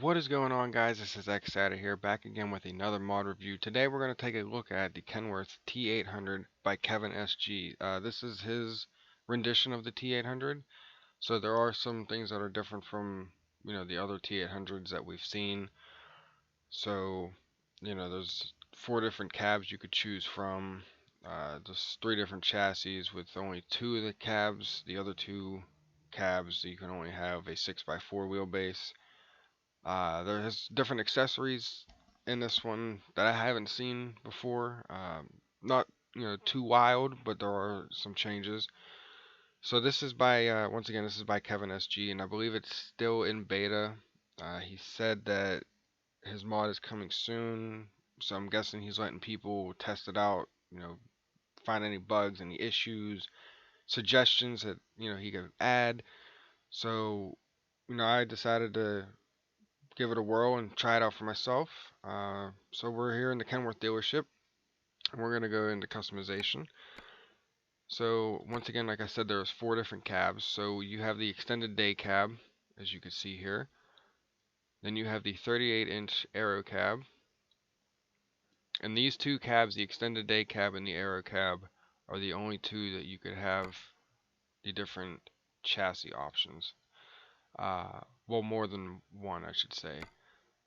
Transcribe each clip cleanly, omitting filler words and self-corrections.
What is going on, guys? This is X out of here, back again with another mod review. Today we're going to take a look at the Kenworth T800 by KevinSG. This is his rendition of the T800, so there are some things that are different from, the other T800s that we've seen. So, there's 4 different cabs you could choose from. There's 3 different chassis with only 2 of the cabs. The other 2 cabs, you can only have a 6x4 wheelbase. There's different accessories in this one that I haven't seen before. Not too wild, but there are some changes. So this is by once again, this is by KevinSG, and I believe it's still in beta. He said that his mod is coming soon, so I'm guessing he's letting people test it out. Find any bugs, any issues, suggestions that he could add. So I decided to give it a whirl and try it out for myself. So we're here in the Kenworth dealership, and we're going to go into customization. So once again, like I said, there's 4 different cabs. So you have the extended day cab, as you can see here. Then you have the 38-inch aero cab. And these 2 cabs, the extended day cab and the aero cab, are the only 2 that you could have the different chassis options. Well, more than one, I should say.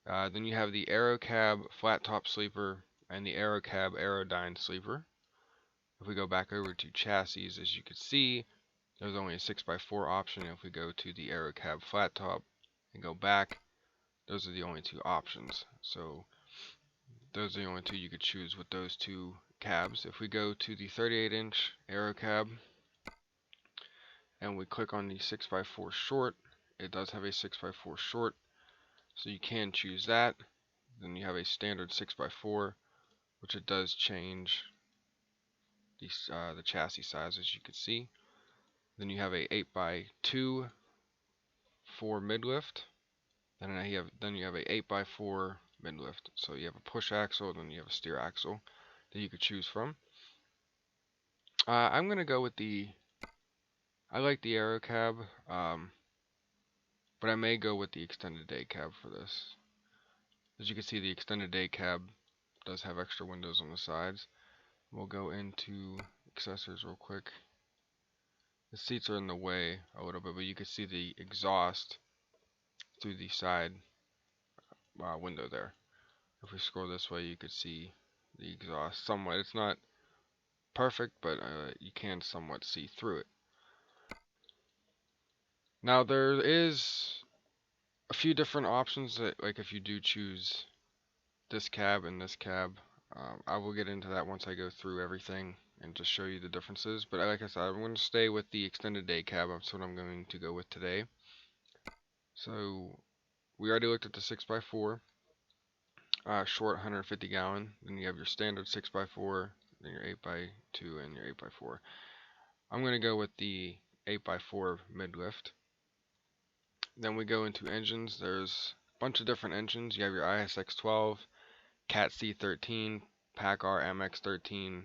Then you have the Aero Cab Flat Top Sleeper and the Aero Cab Aerodyne Sleeper. If we go back over to chassis, as you can see, there's only a 6x4 option. If we go to the Aero Cab Flat Top and go back, those are the only 2 options. So those are the only 2 you could choose with those 2 cabs. If we go to the 38-inch Aero Cab and we click on the 6x4 short, it does have a 6x4 short. So you can choose that. Then you have a standard 6x4, which it does change the chassis size, as you can see. Then you have a 8x2 for midlift. Then you have a 8x4 midlift. So you have a push axle, then you have a steer axle that you could choose from. I'm gonna go with I like the Aero Cab, but I may go with the extended day cab for this. As you can see, the extended day cab does have extra windows on the sides. We'll go into accessories real quick. The seats are in the way a little bit, but you can see the exhaust through the side window there. If we scroll this way, you could see the exhaust somewhat. It's not perfect, but you can somewhat see through it. Now there is a few different options that, like, if you do choose this cab and this cab, I will get into that once I go through everything and just show you the differences. But like I said, I'm going to stay with the extended day cab. That's what I'm going to go with today. So we already looked at the 6x4 short 150 gallon. Then you have your standard 6x4, then your 8x2, and your 8x4. I'm going to go with the 8x4 midlift. Then we go into engines. There's a bunch of different engines. You have your ISX12, Cat C13, PACCAR MX13,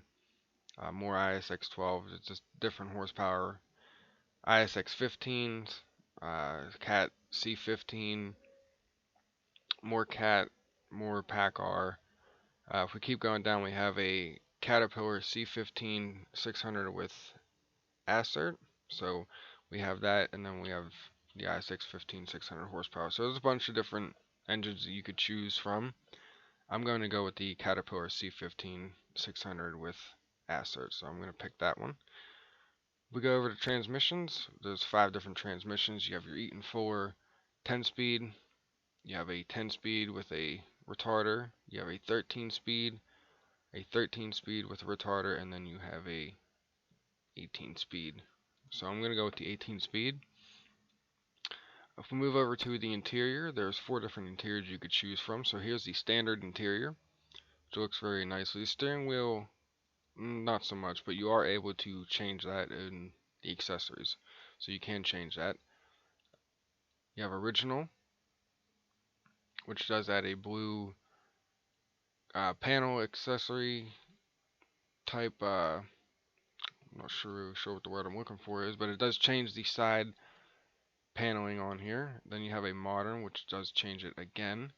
more ISX12. It's just different horsepower. ISX15s, Cat C15, more Cat, more PACCAR. If we keep going down, we have a Caterpillar C15 600 with Assert. So we have that, and then we have the ISX15 600 horsepower. So there's a bunch of different engines that you could choose from. I'm going to go with the Caterpillar C15 600 with Assert, so I'm going to pick that one. We go over to transmissions. There's 5 different transmissions. You have your Eaton Fuller 10-speed. You have a 10-speed with a retarder. You have a 13-speed, a 13-speed with a retarder, and then you have a 18-speed. So I'm going to go with the 18-speed. If we move over to the interior, there's 4 different interiors you could choose from. So here's the standard interior, which looks very nicely. The steering wheel, not so much, but you are able to change that in the accessories. So you can change that. You have original, which does add a blue panel accessory type. I'm not sure what the word I'm looking for is, but it does change the side paneling on here. Then you have a modern, which does change it again.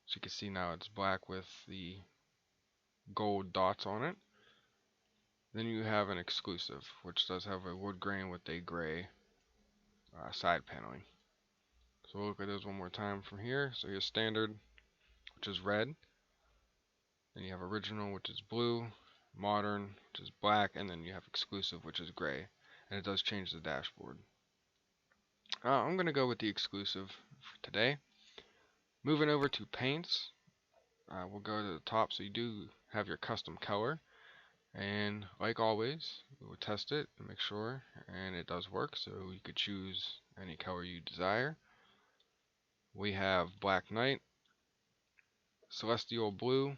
So you can see now it's black with the gold dots on it. Then you have an exclusive, which does have a wood grain with a gray side paneling. So we'll look at those one more time from here. So here's standard, which is red. Then you have original, which is blue. Modern, which is black. And then you have exclusive, which is gray. And it does change the dashboard. I'm going to go with the exclusive for today. Moving over to paints. We'll go to the top. So you do have your custom color. And like always, we'll test it and make sure. And it does work. So you could choose any color you desire. We have Black Knight, Celestial Blue,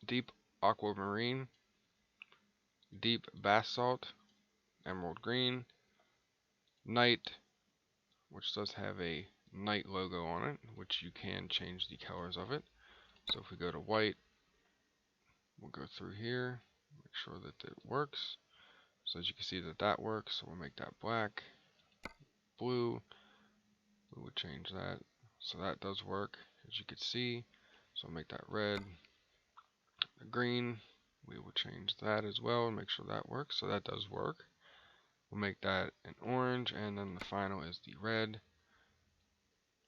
Deep Aquamarine, Deep Basalt, Emerald Green, Night, which does have a Night logo on it, which you can change the colors of it. So if we go to white, we'll go through here, make sure that it works. So as you can see that works, so we'll make that black. Blue, we will change that. So that does work, as you can see. So I'll make that red. The green, we will change that as well and make sure that works. So that does work. We'll make that an orange, and then the final is the red.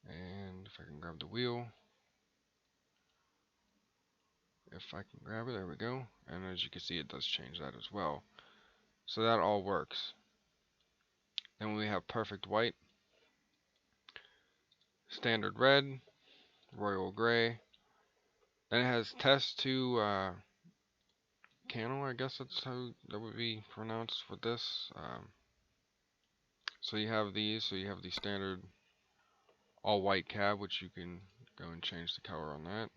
And if I can grab the wheel. If I can grab it, there we go. And as you can see, it does change that as well. So that all works. Then we have perfect white, standard red, royal gray. Then it has test to candle, I guess that's how that would be pronounced for this. So you have these. So you have the standard all white cab, which you can go and change the color on that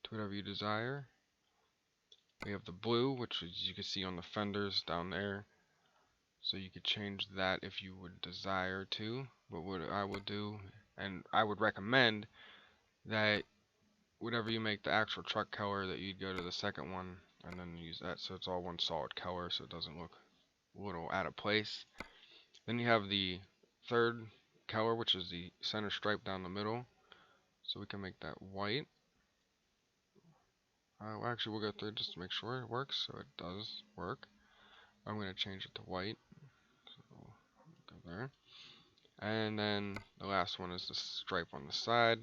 to whatever you desire. We have the blue, which as you can see on the fenders down there. So you could change that if you would desire to. But what I would do, and I would recommend that whatever you make the actual truck color, that you'd go to the second one and then use that so it's all one solid color, so it doesn't look a little out of place. Then you have the third color, which is the center stripe down the middle. So we can make that white. Well, actually, we'll go through just to make sure it works. So it does work. I'm going to change it to white. So go there. And then the last one is the stripe on the side.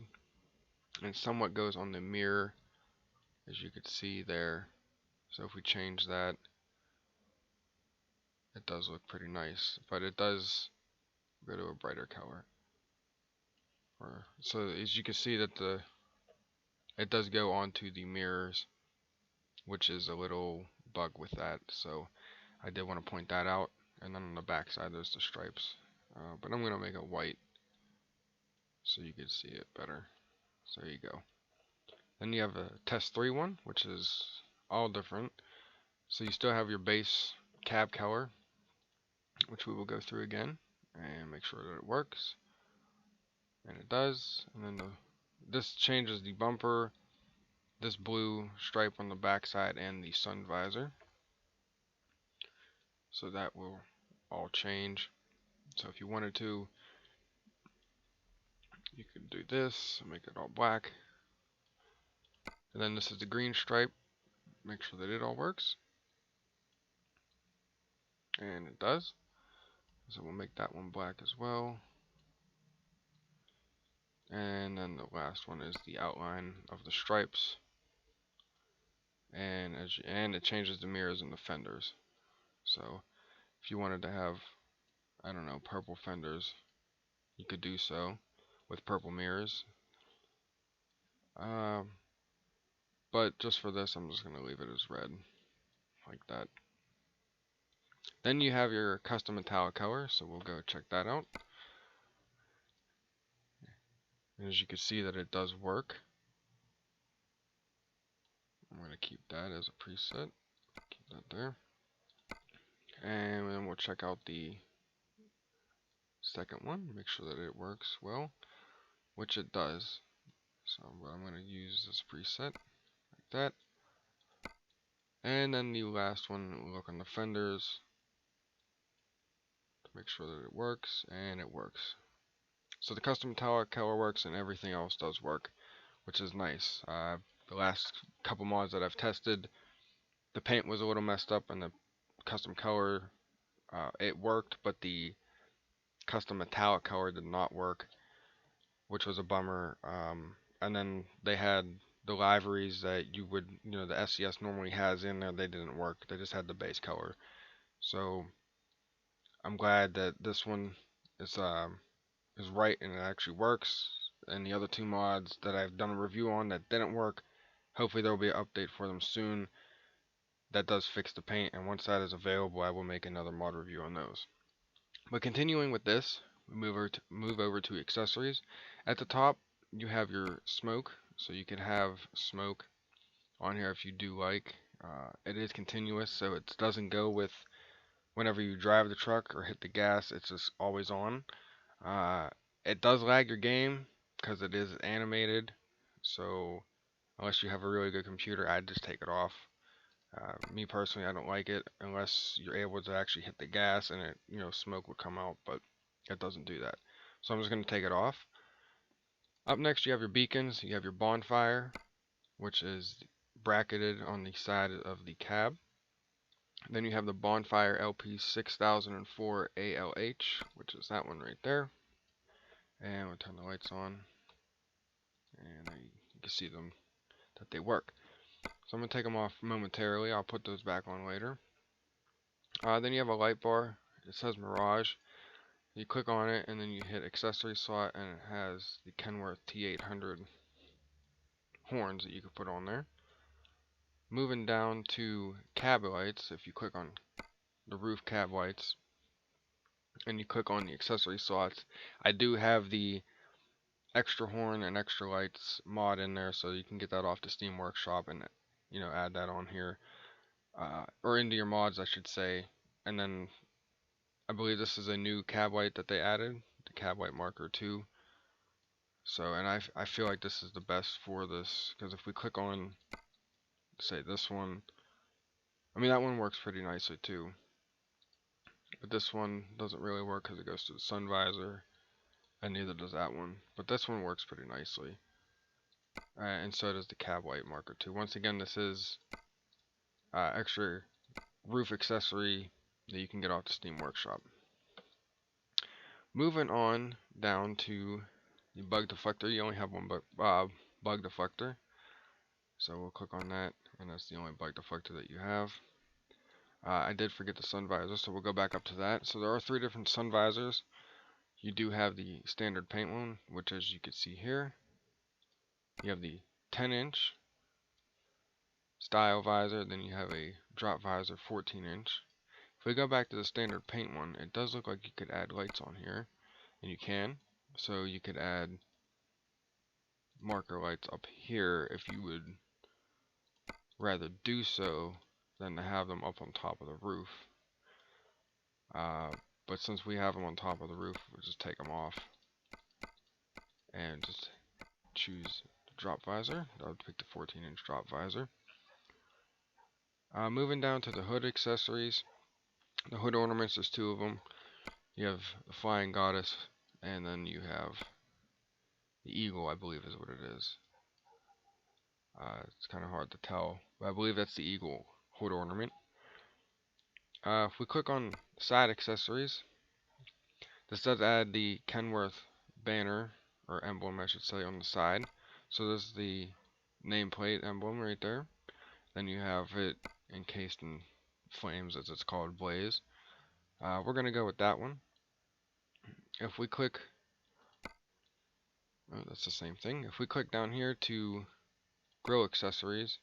And somewhat goes on the mirror, as you could see there. So if we change that, it does look pretty nice. But it does go to a brighter color. So as you can see that it does go onto the mirrors, which is a little bug with that. So I did want to point that out. And then on the back side there's the stripes. But I'm going to make it white so you can see it better. So there you go. Then you have a test 3 one, which is all different. So you still have your base cab color, which we will go through again and make sure that it works. And it does. And then this changes the bumper, this blue stripe on the back side, and the sun visor. So that will all change. So if you wanted to, you could do this, make it all black. And then this is the green stripe. Make sure that it all works. And it does. So we'll make that one black as well. And then the last one is the outline of the stripes. And it changes the mirrors and the fenders. So if you wanted to have, I don't know, purple fenders, you could do so with purple mirrors. But just for this, I'm just going to leave it as red, like that. Then you have your custom metallic color, so we'll go check that out. And as you can see that it does work. I'm going to keep that as a preset. Keep that there. And then we'll check out the second one, make sure that it works well, which it does. So I'm going to use this preset like that. And then the last one, we'll look on the fenders. Make sure that it works, and it works. So the custom metallic color works, and everything else does work, which is nice. The last couple mods that I've tested, the paint was a little messed up, and the custom color, it worked, but the custom metallic color did not work, which was a bummer. And then they had the liveries that you would, the SCS normally has in there, they didn't work. They just had the base color. So I'm glad that this one is right and it actually works. And the other two mods that I've done a review on that didn't work, hopefully there will be an update for them soon that does fix the paint. And once that is available, I will make another mod review on those. But continuing with this, we move over to accessories. At the top, you have your smoke, so you can have smoke on here if you do like. It is continuous, so it doesn't go with whenever you drive the truck or hit the gas. It's just always on. It does lag your game because it is animated, so unless you have a really good computer, I'd just take it off. Me personally, I don't like it unless you're able to actually hit the gas and smoke would come out, but it doesn't do that. So I'm just going to take it off. Up next, you have your beacons. You have your bonfire, which is bracketed on the side of the cab. Then you have the bonfire LP 6004 ALH, which is that one right there. And we'll turn the lights on, and you can see them that they work. So I'm going to take them off momentarily. I'll put those back on later. Then you have a light bar. It says Mirage. You click on it and then you hit accessory slot, and it has the Kenworth T800 horns that you can put on there. Moving down to cab lights, if you click on the roof cab lights and you click on the accessory slots, I do have the extra horn and extra lights mod in there, so you can get that off the Steam Workshop and add that on here, or into your mods I should say. And then I believe this is a new cab light that they added, the cab light marker 2. So, and I feel like this is the best for this, because if we click on, say, this one, I mean that one works pretty nicely too, but this one doesn't really work because it goes to the sun visor, and neither does that one. But this one works pretty nicely. And so does the cab light marker 2. Once again, this is extra roof accessory that you can get off the Steam Workshop. Moving on down to the bug deflector. You only have one bug deflector, so we'll click on that, and that's the only bug deflector that you have. I did forget the sun visor, so we'll go back up to that. So there are 3 different sun visors. You do have the standard paint one, which, as you can see here, you have the 10-inch style visor, then you have a drop visor 14-inch. If we go back to the standard paint one, it does look like you could add lights on here, and you can. So you could add marker lights up here if you would rather do so than to have them up on top of the roof. But since we have them on top of the roof, we'll just take them off and just choose the drop visor. I would pick the 14-inch drop visor. Moving down to the hood accessories. The hood ornaments, there's 2 of them. You have the flying goddess, and then you have the eagle, I believe is what it is. It's kind of hard to tell, but I believe that's the eagle hood ornament. If we click on side accessories, this does add the Kenworth banner, or emblem I should say, on the side. So this is the nameplate emblem right there. Then you have it encased in flames, as it's called, blaze. We're going to go with that one. If we click, oh, that's the same thing. If we click down here to grill accessories,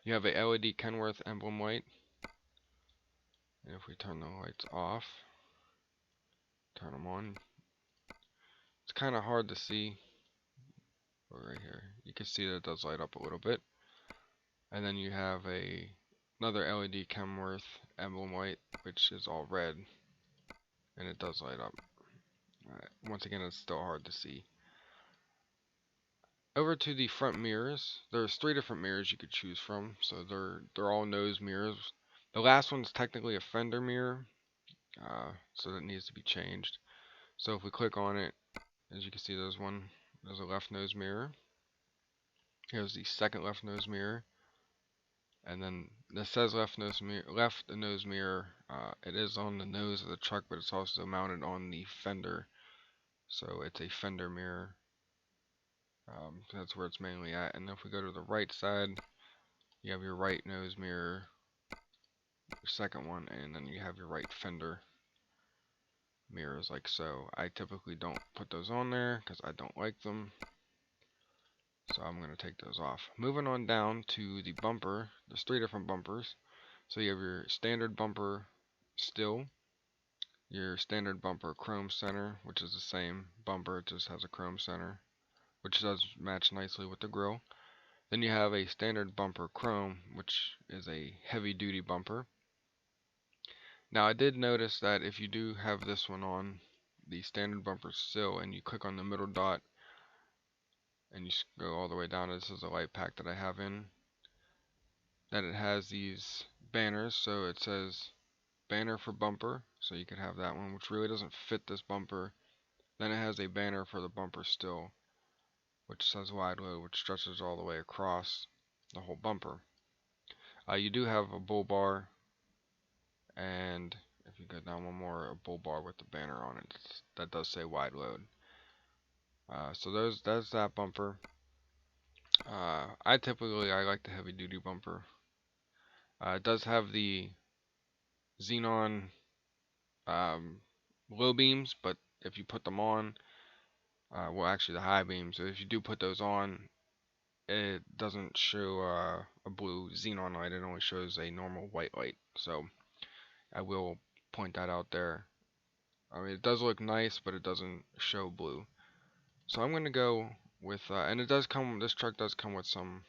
you have a LED Kenworth emblem light. And if we turn the lights off, turn them on, it's kind of hard to see, but right here you can see that it does light up a little bit. And then you have another LED Kenworth emblem light, which is all red, and it does light up. Once again, it's still hard to see. Over to the front mirrors, there's 3 different mirrors you could choose from. So they're all nose mirrors. The last one's technically a fender mirror, so that needs to be changed. So if we click on it, as you can see, there's a left nose mirror. Here's the second left nose mirror, and then this says left nose mirror. It is on the nose of the truck, but it's also mounted on the fender, so it's a fender mirror. That's where it's mainly at. And if we go to the right side, you have your right nose mirror, your second one, and then you have your right fender mirrors like so. I typically don't put those on there because I don't like them, so I'm going to take those off. Moving on down to the bumper, there's 3 different bumpers. So you have your standard bumper still, your standard bumper chrome center, which is the same bumper, it just has a chrome center, which does match nicely with the grille. Then you have a standard bumper chrome, which is a heavy duty bumper. Now I did notice that if you do have this one on, the standard bumper still, and you click on the middle dot and you go all the way down, this is a light pack that I have in, that it has these banners. So it says banner for bumper, so you could have that one, which really doesn't fit this bumper. Then it has a banner for the bumper still, which says wide load, which stretches all the way across the whole bumper. You do have a bull bar, and if you go down one more, a bull bar with the banner on it that does say wide load. So that's that bumper. I like the heavy duty bumper. It does have the xenon low beams, but if you put them on, well, actually the high beams, so if you do put those on, it doesn't show a blue xenon light, it only shows a normal white light. So I will point that out there. I mean, it does look nice, but it doesn't show blue. So I'm going to go with, and this truck does come with some,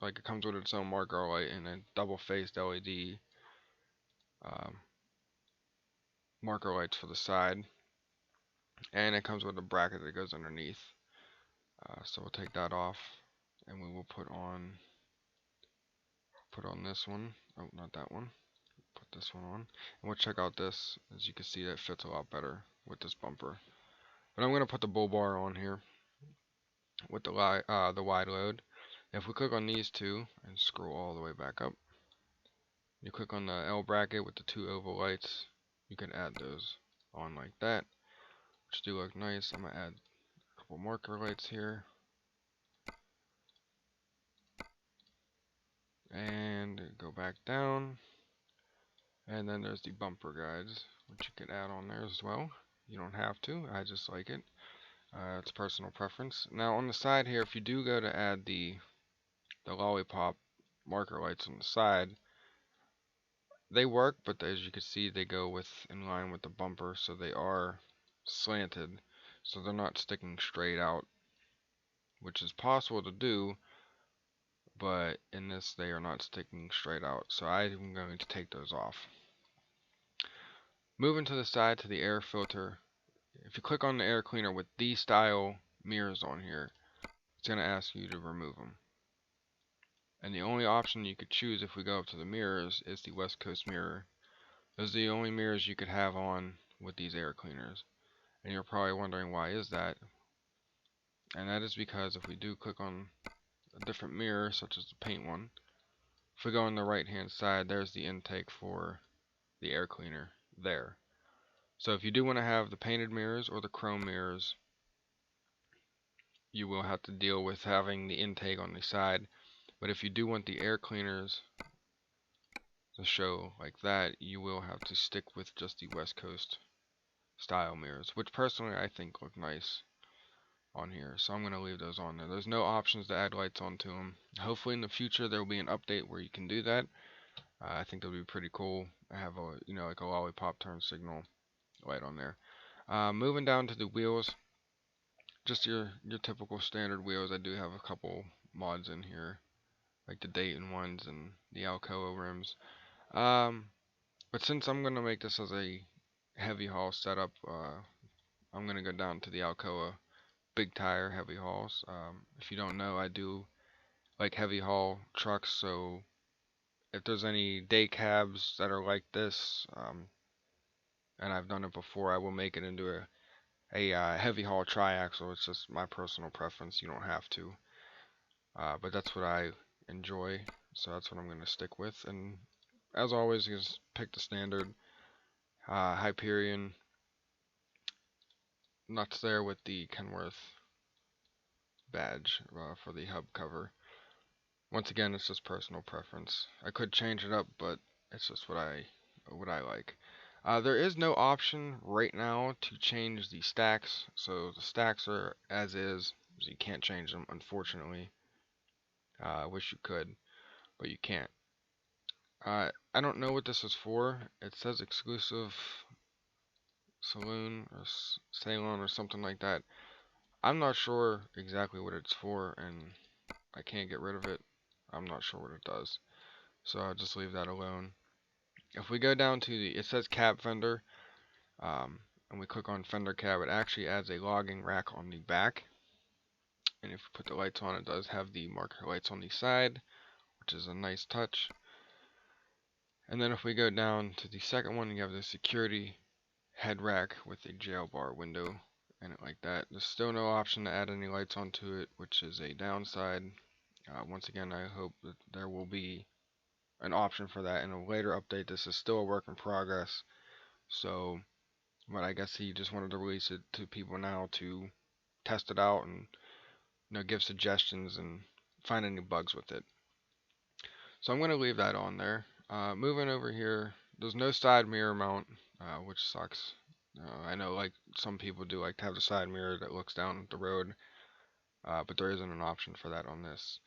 like it comes with its own marker light and a double-faced LED um, marker lights for the side, and it comes with a bracket that goes underneath. So we'll take that off, and we will put on this one. Oh, not that one. Put this one on, and we'll check out this. As you can see, that fits a lot better with this bumper. But I'm going to put the bull bar on here with the wide load. If we click on these two and scroll all the way back up, you click on the L bracket with the 2 oval lights. You can add those on like that, which do look nice. I'm going to add a couple marker lights here. And go back down. And then there's the bumper guides, which you can add on there as well. You don't have to, I just like it. It's personal preference. Now on the side here, if you do go to add the lollipop marker lights on the side, they work, but as you can see, they go in line with the bumper, so they are slanted, so they're not sticking straight out, which is possible to do, but in this they are not sticking straight out, so I'm going to take those off. Moving to the side to the air filter, if you click on the air cleaner with these style mirrors on here, it's going to ask you to remove them. And the only option you could choose if we go up to the mirrors is the West Coast mirror. Those are the only mirrors you could have on with these air cleaners. And you're probably wondering, why is that? And that is because if we do click on a different mirror, such as the paint one, if we go on the right hand side, there's the intake for the air cleaner there. So if you do want to have the painted mirrors or the chrome mirrors, you will have to deal with having the intake on the side. But if you do want the air cleaners to show like that, you will have to stick with just the West Coast style mirrors, which personally I think look nice on here. So I'm going to leave those on there. There's no options to add lights onto them. Hopefully in the future there will be an update where you can do that. I think that would be pretty cool. I have a, like a lollipop turn signal light on there. Moving down to the wheels, just your typical standard wheels. I do have a couple mods in here, like the Dayton ones and the Alcoa rims. But since I'm gonna make this as a heavy haul setup, I'm gonna go down to the Alcoa big tire heavy hauls. If you don't know, I do like heavy haul trucks, so if there's any day cabs that are like this, and I've done it before, I will make it into a heavy haul triaxle. It's just my personal preference. You don't have to. But that's what I enjoy, so that's what I'm going to stick with. And as always, you just pick the standard Hyperion nuts there with the Kenworth badge for the hub cover. Once again, it's just personal preference. I could change it up, but it's just what I like. There is no option right now to change the stacks, so the stacks are as is. So you can't change them, unfortunately. I wish you could, but you can't. I don't know what this is for. It says exclusive saloon or salon or something like that. I'm not sure exactly what it's for, and I can't get rid of it. I'm not sure what it does, so I'll just leave that alone. If we go down to it says cab fender, and we click on fender cab, it actually adds a logging rack on the back. And if we put the lights on, it does have the marker lights on the side, which is a nice touch. And then if we go down to the second one, you have the security head rack with a jail bar window in it like that. There's still no option to add any lights onto it, which is a downside. Once again, I hope that there will be an option for that in a later update. This is still a work in progress, so but I guess he just wanted to release it to people now to test it out and give suggestions and find any bugs with it. So I'm going to leave that on there. Moving over here, there's no side mirror mount, which sucks. I know like some people do like to have the side mirror that looks down the road, but there isn't an option for that on this.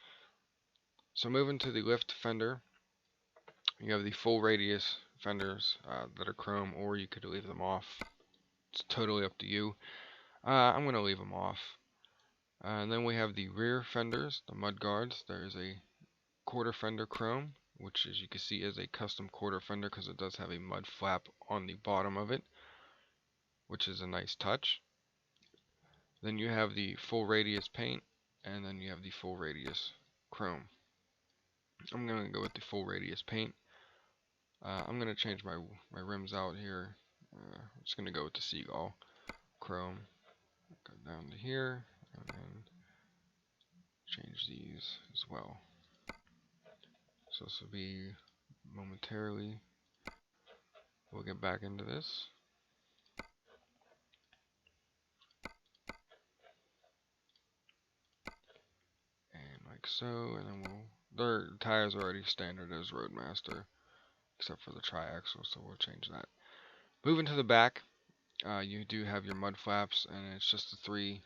So moving to the lift fender, you have the full radius fenders that are chrome, or you could leave them off. It's totally up to you. I'm going to leave them off. And then we have the rear fenders, the mud guards. There is a quarter fender chrome, which as you can see is a custom quarter fender because it does have a mud flap on the bottom of it, which is a nice touch. Then you have the full radius paint, and then you have the full radius chrome. I'm going to go with the full radius paint. I'm going to change my rims out here. I'm just going to go with the Seagull chrome. Go down to here, and then change these as well. So this will be momentarily. We'll get back into this. And like so, and then their tires are already standard as Roadmaster, except for the triaxle, so we'll change that. Moving to the back, you do have your mud flaps, and it's just the three.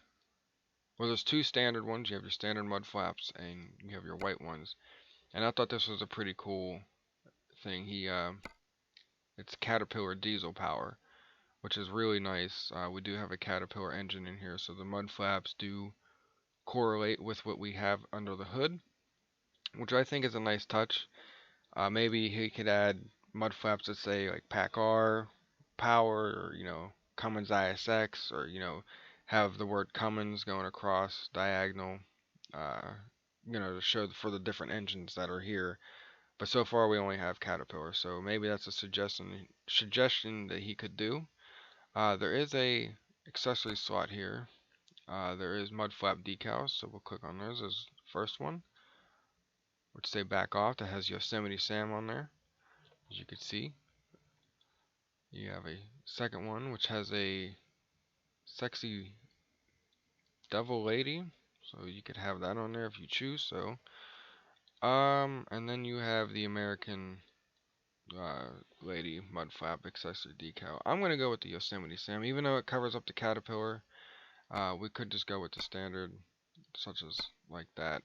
Well, there's two standard ones. You have your standard mud flaps, and you have your white ones. And I thought this was a pretty cool thing. It's Caterpillar diesel power, which is really nice. We do have a Caterpillar engine in here, so the mud flaps do correlate with what we have under the hood, which I think is a nice touch. Maybe he could add mud flaps that say like Pack R, Power, or Cummins ISX, or have the word Cummins going across diagonal, to show for the different engines that are here. But so far we only have Caterpillar, so maybe that's a suggestion that he could do. There is a accessory slot here. There is mud flap decals, so we'll click on those as the first one, which say back off. That has Yosemite Sam on there, as you can see. You have a second one, which has a sexy devil lady, so you could have that on there if you choose so. And then you have the American lady mud flap accessory decal. I'm gonna go with the Yosemite Sam, even though it covers up the Caterpillar. We could just go with the standard, such as like that.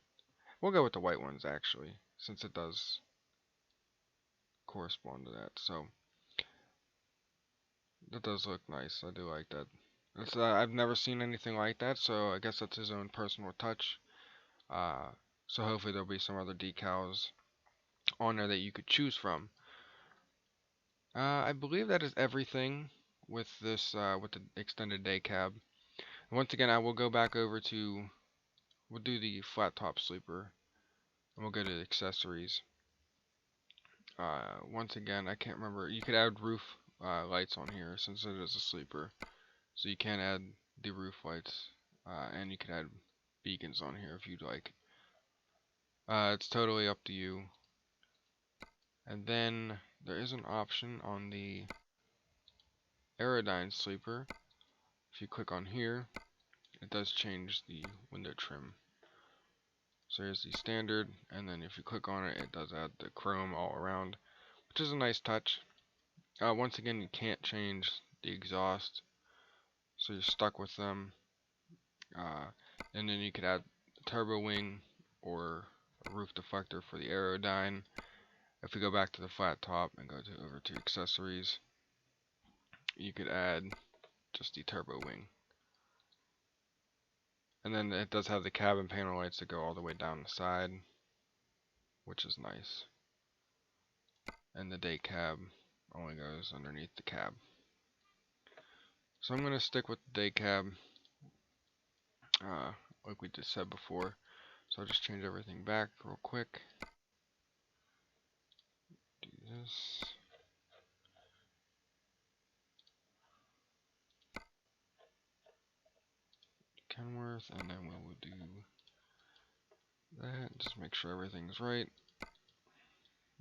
We'll go with the white ones actually, since it does correspond to that. So that does look nice. I do like that. I've never seen anything like that, so I guess that's his own personal touch. So hopefully there'll be some other decals on there that you could choose from. I believe that is everything with this with the extended day cab. Once again, I will go back over to, we'll do the flat top sleeper, and we'll go to accessories. Once again, I can't remember. You could add roof lights on here since it is a sleeper. So you can add the roof lights, and you can add beacons on here if you'd like. It's totally up to you. And then there is an option on the Aerodyne sleeper. If you click on here, it does change the window trim. So here's the standard, and then if you click on it, it does add the chrome all around, which is a nice touch. Once again, you can't change the exhaust, so you're stuck with them. And then you could add a turbo wing or a roof deflector for the Aerodyne. If we go back to the flat top and go over to accessories, you could add just the turbo wing. And then it does have the cabin panel lights that go all the way down the side, which is nice. And the day cab only goes underneath the cab. So I'm going to stick with the day cab, like we just said before. So I'll just change everything back real quick. Do this. Kenworth, and then we will do that. Just make sure everything's right.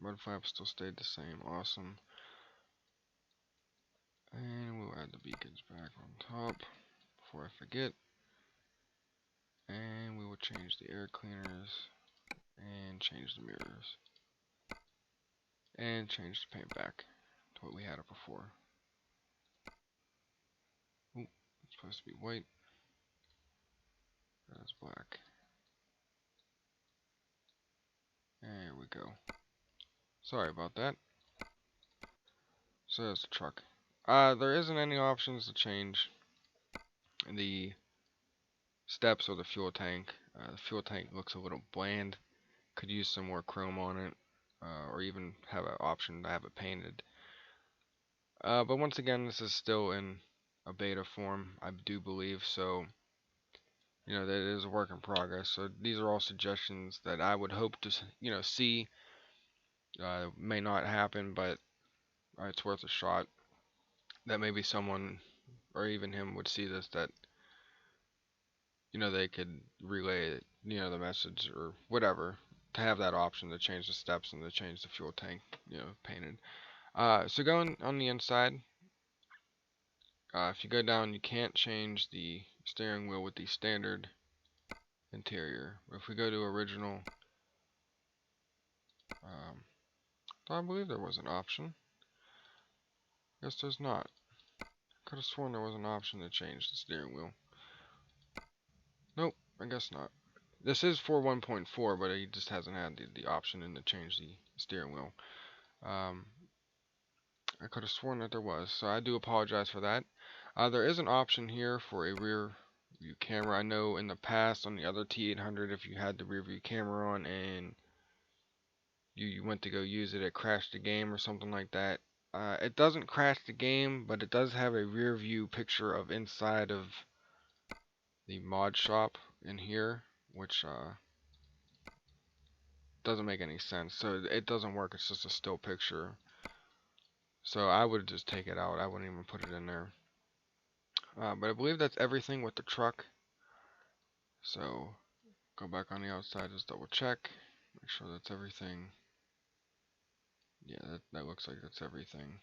Mud flap still stayed the same. Awesome. And we'll add the beacons back on top before I forget. And we will change the air cleaners and change the mirrors. And change the paint back to what we had it before. Ooh, it's supposed to be white. That's black. There we go. Sorry about that. So there's the truck. There isn't any options to change the steps or the fuel tank. The fuel tank looks a little bland. Could use some more chrome on it, or even have an option to have it painted. But once again, this is still in a beta form, I do believe, so you know that it is a work in progress. So these are all suggestions that I would hope to see. May not happen, but it's worth a shot. That maybe someone or even him would see this, that they could relay the message or whatever, to have that option to change the steps and to change the fuel tank painted. So going on the inside, if you go down, you can't change the steering wheel with the standard interior. If we go to original, I believe there was an option. Guess there's not. Could have sworn there was an option to change the steering wheel. Nope, I guess not. This is for 1.4, but he just hasn't had the option to change the steering wheel. I could have sworn that there was, so I do apologize for that. There is an option here for a rear view camera. I know in the past on the other T800, if you had the rear view camera on and you went to go use it, it crashed the game or something like that. It doesn't crash the game, but it does have a rear view picture of inside of the mod shop in here, which doesn't make any sense. So it doesn't work. It's just a still picture. So I would just take it out. I wouldn't even put it in there. But I believe that's everything with the truck. So go back on the outside, just double check, make sure that's everything. Yeah, that looks like that's everything.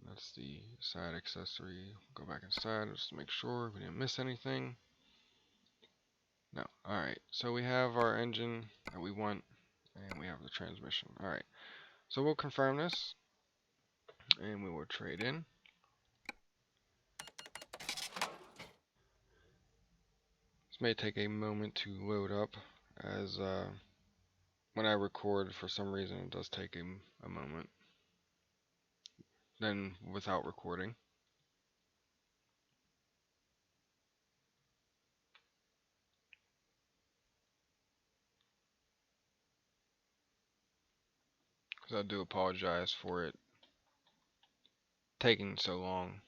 That's the side accessory. Go back inside just to make sure we didn't miss anything. No. Alright, so we have our engine that we want, and we have the transmission. Alright, so we'll confirm this, and we will trade in. This may take a moment to load up, as when I record, for some reason, it does take a moment. Then without recording. Because I do apologize for it taking so long.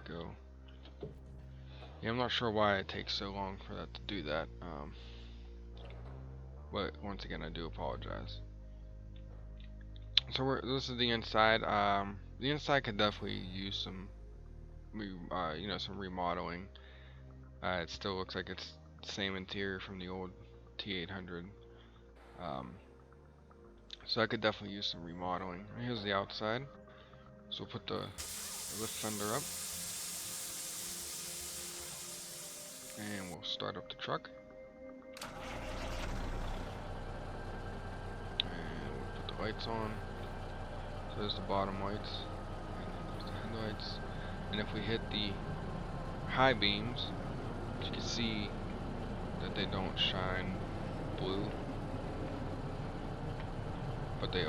go. Yeah, I'm not sure why it takes so long for that to do that. But once again, I do apologize. So this is the inside. The inside could definitely use some, some remodeling. It still looks like it's the same interior from the old T800. Um, so I could definitely use some remodeling. Here's the outside. So we'll put the lift fender up, and we'll start up the truck. And we'll put the lights on. So there's the bottom lights, and then there's the headlights. And if we hit the high beams, you can see that they don't shine blue, but the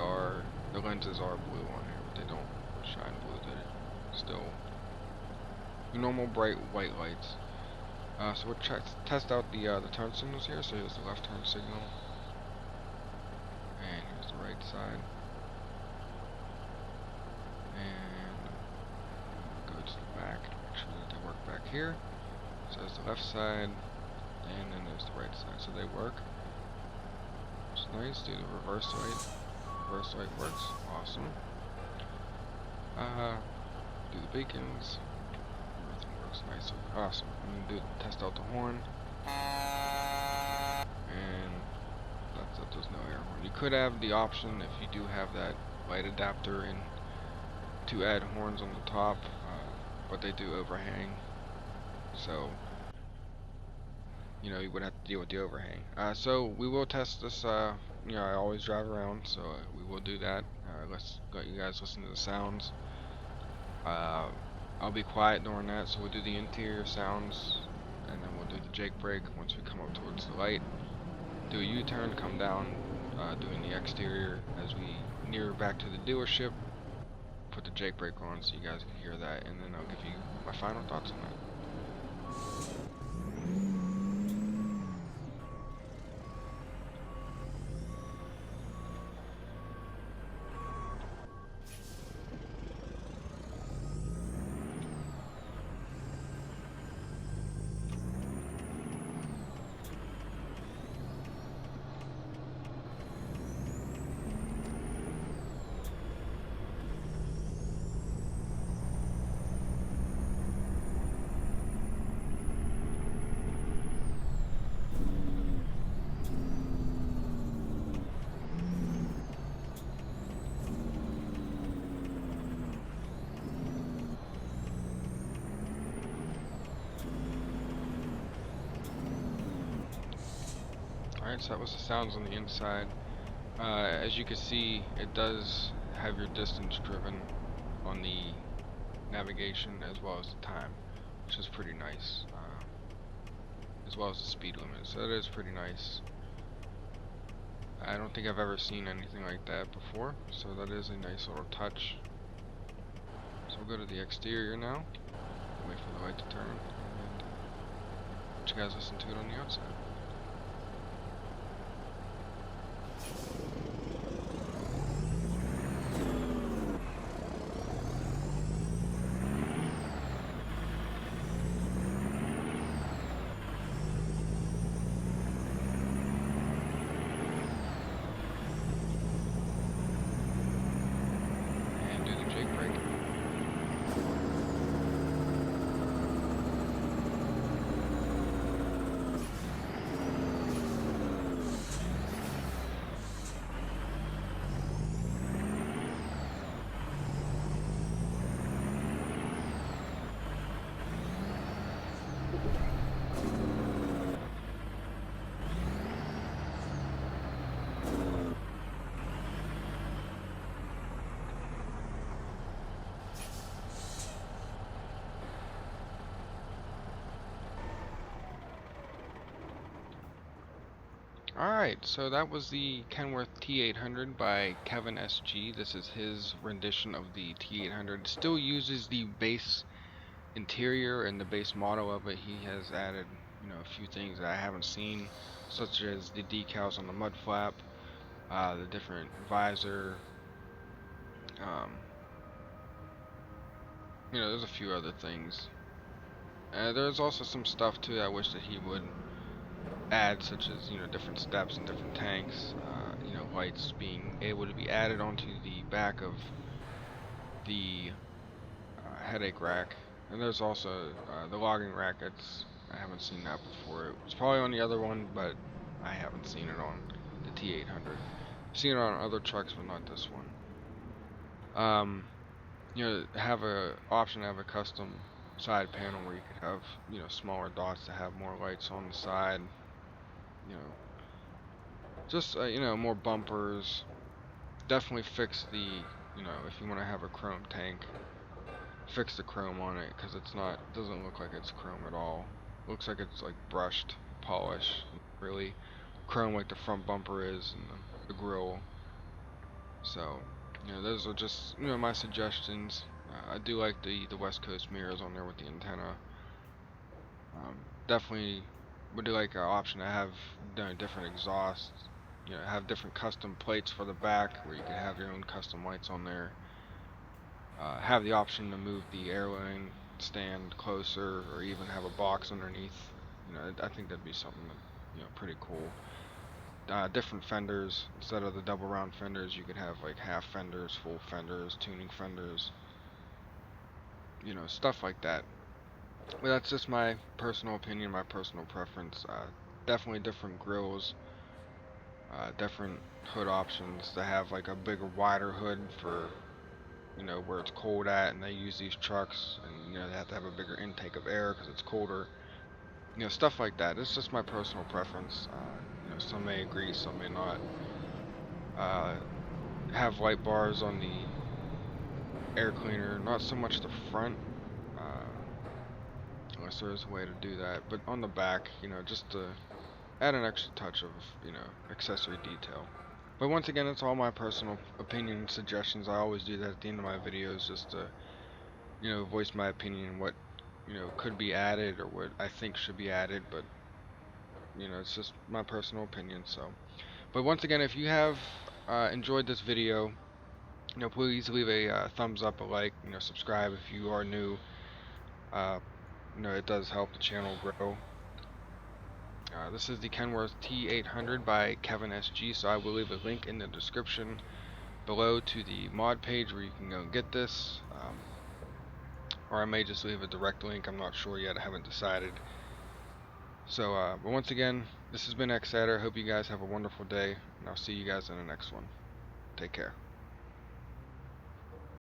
lenses are blue on here, but they don't shine blue. They're still normal bright white lights. So we'll test out the turn signals here. So here's the left turn signal, and here's the right side, and go to the back, make sure that they work back here. So there's the left side, and then there's the right side, so they work. It's nice. Do the reverse light. Reverse light works. Awesome. Do the beacons. Everything works nice. Awesome. I'm gonna test out the horn. And that's that. There's no air horn. You could have the option, if you do have that light adapter, and to add horns on the top, but they do overhang. So you would have to deal with the overhang. So we will test this. I always drive around, so we will do that. Let's let you guys listen to the sounds. I'll be quiet during that, so we'll do the interior sounds, and then we'll do the jake brake once we come up towards the light. Do a U-turn, come down, doing the exterior as we near back to the dealership. Put the jake brake on so you guys can hear that, and then I'll give you my final thoughts on that. Alright, so that was the sounds on the inside. As you can see, it does have your distance driven on the navigation as well as the time, which is pretty nice, as well as the speed limit, so that is pretty nice. I don't think I've ever seen anything like that before, so that is a nice little touch. So we'll go to the exterior now, wait for the light to turn, and let you guys listen to it on the outside. Alright, so that was the Kenworth T800 by KevinSG. This is his rendition of the T800. Still uses the base interior and the base model of it. He has added, a few things that I haven't seen, such as the decals on the mud flap, the different visor, there's a few other things. There's also some stuff too I wish that he would add, such as different steps and different tanks. Lights being able to be added onto the back of the headache rack, and there's also the logging rack. I haven't seen that before. It's probably on the other one, but I haven't seen it on the T800. I've seen it on other trucks, but not this one. Have a option to have a custom side panel where you could have smaller dots to have more lights on the side. You know, just more bumpers. Definitely fix the if you want to have a chrome tank, fix the chrome on it, because doesn't look like it's chrome at all. Looks like it's like brushed polish, really chrome like the front bumper is and the grill. So those are just my suggestions. I do like the West Coast mirrors on there with the antenna. Definitely would do like an option to have different exhausts. Have different custom plates for the back where you can have your own custom lights on there. Have the option to move the airline stand closer, or even have a box underneath. I think that'd be something that, pretty cool. Different fenders, instead of the double round fenders, you could have like half fenders, full fenders, tuning fenders. Stuff like that. But that's just my personal opinion, my personal preference. Definitely different grills, different hood options to have like a bigger, wider hood for where it's cold at, and they use these trucks, and they have to have a bigger intake of air because it's colder. Stuff like that. It's just my personal preference. Some may agree, some may not. Have light bars on the air cleaner, not so much the front, unless there is a way to do that, but on the back, just to add an extra touch of, accessory detail. But once again, it's all my personal opinion and suggestions. I always do that at the end of my videos, just to, voice my opinion on what, could be added or what I think should be added, but, it's just my personal opinion, so. But once again, if you have enjoyed this video, please leave a thumbs up, a like, subscribe if you are new. It does help the channel grow. This is the Kenworth T800 by KevinSG, so I will leave a link in the description below to the mod page where you can go and get this. Or I may just leave a direct link, I'm not sure yet, I haven't decided. So, but once again, this has been Xatter. Hope you guys have a wonderful day, and I'll see you guys in the next one. Take care.